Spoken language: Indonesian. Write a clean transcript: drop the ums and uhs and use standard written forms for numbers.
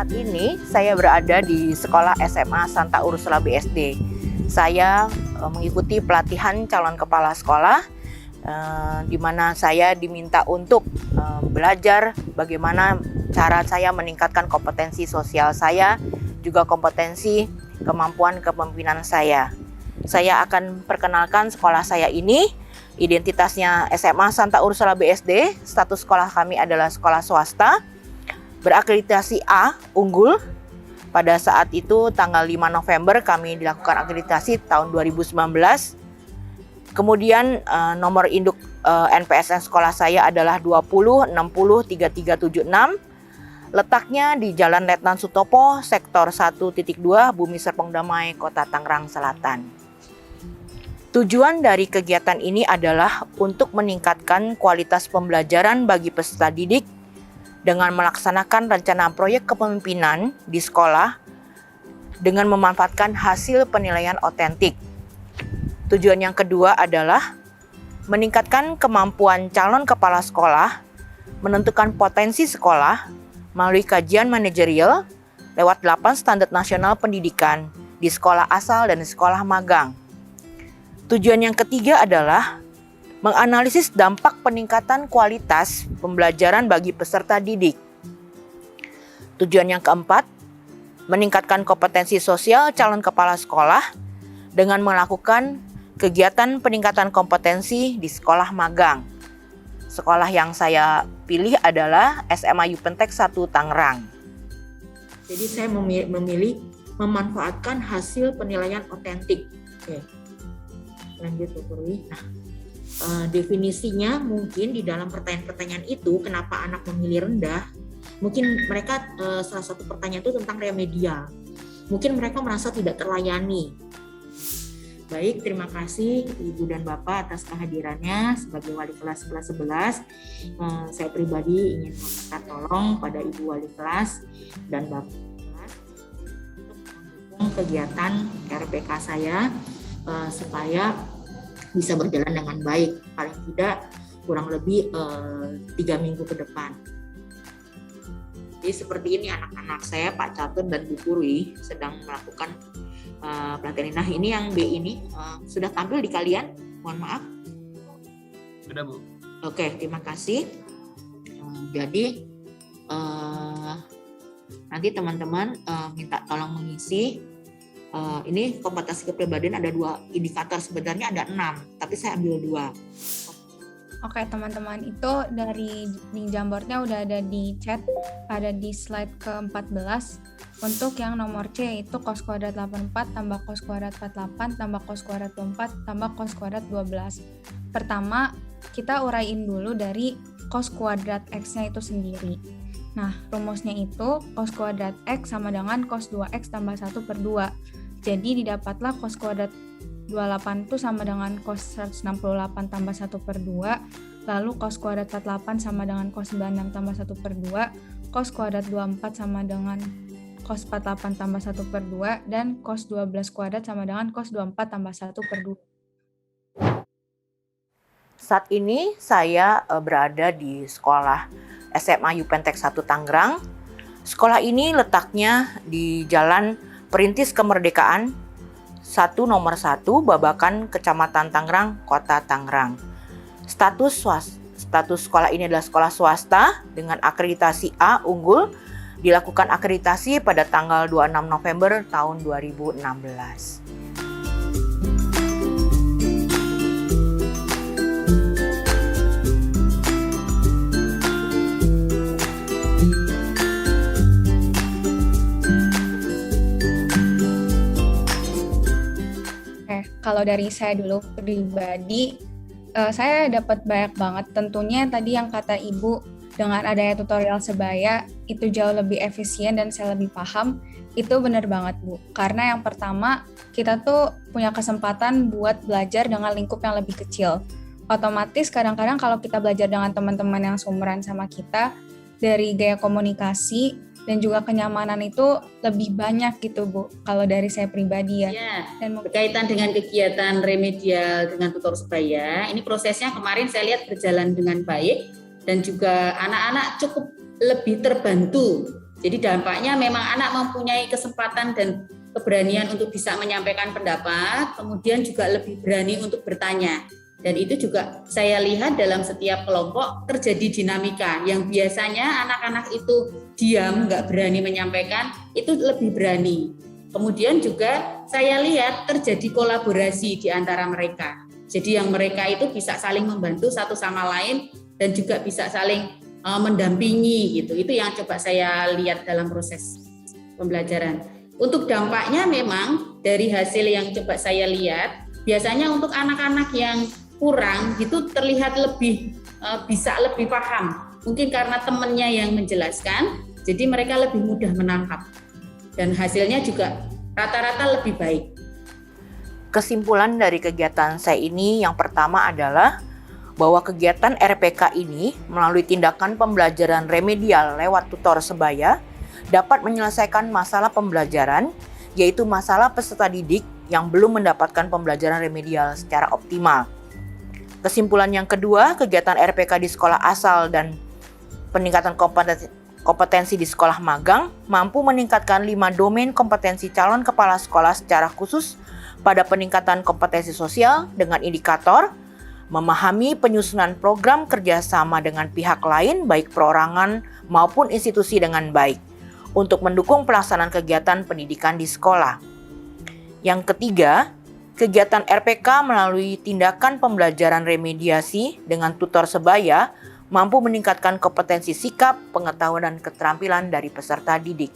Saat ini saya berada di sekolah SMA Santa Ursula BSD. Saya mengikuti pelatihan calon kepala sekolah, di mana saya diminta untuk belajar bagaimana cara saya meningkatkan kompetensi sosial saya, juga kompetensi kemampuan kepemimpinan saya. Saya akan perkenalkan sekolah saya ini. Identitasnya SMA Santa Ursula BSD, status sekolah kami adalah sekolah swasta, berakreditasi A, unggul. Pada saat itu tanggal 5 November kami dilakukan akreditasi tahun 2019. Kemudian nomor induk NPSN sekolah saya adalah 20603376. Letaknya di Jalan Letnan Sutopo, Sektor 1.2, Bumi Serpong Damai, Kota Tangerang Selatan. Tujuan dari kegiatan ini adalah untuk meningkatkan kualitas pembelajaran bagi peserta didik dengan melaksanakan rencana proyek kepemimpinan di sekolah dengan memanfaatkan hasil penilaian otentik. Tujuan yang kedua adalah meningkatkan kemampuan calon kepala sekolah, menentukan potensi sekolah melalui kajian manajerial lewat 8 standar nasional pendidikan di sekolah asal dan di sekolah magang. Tujuan yang ketiga adalah menganalisis dampak peningkatan kualitas pembelajaran bagi peserta didik. Tujuan yang keempat, meningkatkan kompetensi sosial calon kepala sekolah dengan melakukan kegiatan peningkatan kompetensi di sekolah magang. Sekolah yang saya pilih adalah SMA Yupentek 1 Tangerang. Jadi saya memilih memanfaatkan hasil penilaian otentik. Oke. Lanjut Bu Purwi. Nah, definisinya mungkin di dalam pertanyaan-pertanyaan itu kenapa anak memilih rendah, mungkin mereka salah satu pertanyaan itu tentang remedial, mungkin mereka merasa tidak terlayani. Baik, terima kasih Ibu dan Bapak atas kehadirannya sebagai wali kelas 11. Saya pribadi ingin meminta tolong pada Ibu wali kelas dan Bapak kelas untuk mendukung kegiatan RPK saya supaya bisa berjalan dengan baik, paling tidak kurang lebih 3 minggu ke depan. Jadi seperti ini anak-anak saya, Pak Catur dan Bu Purwi sedang melakukan pelatihan. Nah ini yang B ini sudah tampil di kalian, mohon maaf. Sudah Bu. Oke, terima kasih. Jadi nanti teman-teman minta tolong mengisi. Ini kompetensi kepribadian ada 2 indikator, sebenarnya ada 6, tapi saya ambil 2. Oke teman-teman, itu dari link Jamboardnya udah ada di chat, ada di slide ke-14. Untuk yang nomor C yaitu cos kuadrat 84 tambah cos kuadrat 48 tambah cos kuadrat 24 tambah cos kuadrat 12. Pertama, kita uraiin dulu dari cos kuadrat X-nya itu sendiri. Nah, rumusnya itu cos kuadrat X sama dengan cos 2X tambah 1/2. Jadi didapatlah cos kuadrat 28 itu sama dengan cos 168 tambah 1/2. Lalu cos kuadrat 48 sama dengan cos 96 tambah 1/2. Cos kuadrat 24 sama dengan cos 48 tambah 1/2. Dan cos 12 kuadrat sama dengan cos 24 tambah 1/2. Saat ini saya berada di sekolah SMA Yupentek 1 Tangerang. Sekolah ini letaknya di Jalan Perintis Kemerdekaan 1 nomor 1 Babakan Kecamatan Tangerang, Kota Tangerang. Status sekolah ini adalah sekolah swasta dengan akreditasi A unggul, dilakukan akreditasi pada tanggal 26 November tahun 2016. Kalau dari saya dulu pribadi, saya dapat banyak banget. Tentunya tadi yang kata Ibu, dengan adanya tutorial sebaya, itu jauh lebih efisien dan saya lebih paham. Itu benar banget Bu. Karena yang pertama, kita tuh punya kesempatan buat belajar dengan lingkup yang lebih kecil. Otomatis kadang-kadang kalau kita belajar dengan teman-teman yang seumuran sama kita, dari gaya komunikasi, dan juga kenyamanan itu lebih banyak gitu Bu, kalau dari saya pribadi ya. Dan berkaitan dengan kegiatan remedial dengan tutor sebaya, ini prosesnya kemarin saya lihat berjalan dengan baik dan juga anak-anak cukup lebih terbantu Jadi dampaknya memang anak mempunyai kesempatan dan keberanian untuk bisa menyampaikan pendapat, kemudian juga lebih berani untuk bertanya. Dan itu juga saya lihat dalam setiap kelompok terjadi dinamika yang biasanya anak-anak itu diam, nggak berani menyampaikan, itu lebih berani. Kemudian juga saya lihat terjadi kolaborasi di antara mereka. Jadi yang mereka itu bisa saling membantu satu sama lain dan juga bisa saling mendampingi gitu. Itu yang coba saya lihat dalam proses pembelajaran. Untuk dampaknya memang dari hasil yang coba saya lihat, biasanya untuk anak-anak yang kurang gitu terlihat bisa lebih paham. Mungkin karena temannya yang menjelaskan, jadi mereka lebih mudah menangkap. Dan hasilnya juga rata-rata lebih baik. Kesimpulan dari kegiatan saya ini yang pertama adalah bahwa kegiatan RPK ini melalui tindakan pembelajaran remedial lewat tutor sebaya dapat menyelesaikan masalah pembelajaran, yaitu masalah peserta didik yang belum mendapatkan pembelajaran remedial secara optimal. Kesimpulan yang kedua, kegiatan RPK di sekolah asal dan peningkatan kompetensi di sekolah magang mampu meningkatkan 5 domain kompetensi calon kepala sekolah secara khusus pada peningkatan kompetensi sosial dengan indikator memahami penyusunan program kerjasama dengan pihak lain baik perorangan maupun institusi dengan baik untuk mendukung pelaksanaan kegiatan pendidikan di sekolah. Yang ketiga, kegiatan RPK melalui tindakan pembelajaran remediasi dengan tutor sebaya mampu meningkatkan kompetensi sikap, pengetahuan, dan keterampilan dari peserta didik.